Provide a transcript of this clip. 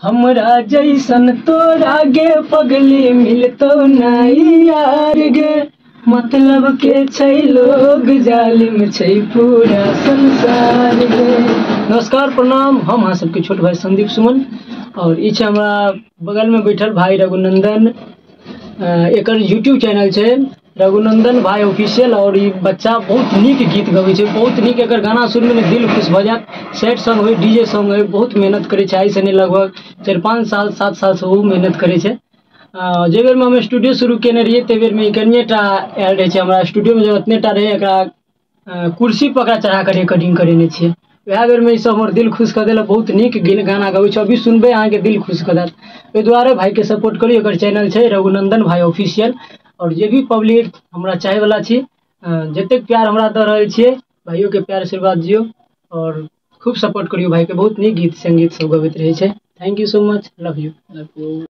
हमरा जैसन तोरा गे पगली मिलतो नहीं यार गे, मतलब के छै लोग जालिम छै पूरा संसार गे। नमस्कार प्रणाम, हम अहाँ सबके छोट भाई संदीप सुमन और ई छै हमरा बगल में बैठल भाई रघुनंदन। एकर यूट्यूब चैनल छै रघुनंदन भाई ऑफिशियल और ई बच्चा बहुत नीक गीत गबै छै, बहुत नीक। एकर गाना सुनबे ने दिल खुश भ जायत। सैड सॉन्ग हो, डीजे सॉन्ग हो, बहुत मेहनत करे छै। आई से नहीं लगभग 4-5 साल 7 साल से वो मेहनत करे छै। जे बेर में हम स्टूडियो शुरू केने रहिए ते बेर में कनिएटा आयल रहे छै हमरा स्टूडियो में। जब इतने टा रहे एकरा कुर्सी पर एकरा चढ़ा कर रिकॉर्डिंग करेने छियै। वएह बेर में ई सब हमर दिल खुश कर देलक। बहुत नीक गाना गबै छै, अभी सुनबे अहाँ के दिल खुश कर देत। ओहि दुआरे भाई के सपोर्ट करियो। एकर चैनल छै रघुनंदन भाई ऑफिशियल। और जे भी पब्लिक हमरा चाहे वाला छी, जतेक प्यार हमरा द रहल छियै, भाइयों के प्यार आशीर्वाद दियो और खूब सपोर्ट करियो भाई के। बहुत नीक गीत संगीत सब गबैत रहे छै। Thank you so much, love you.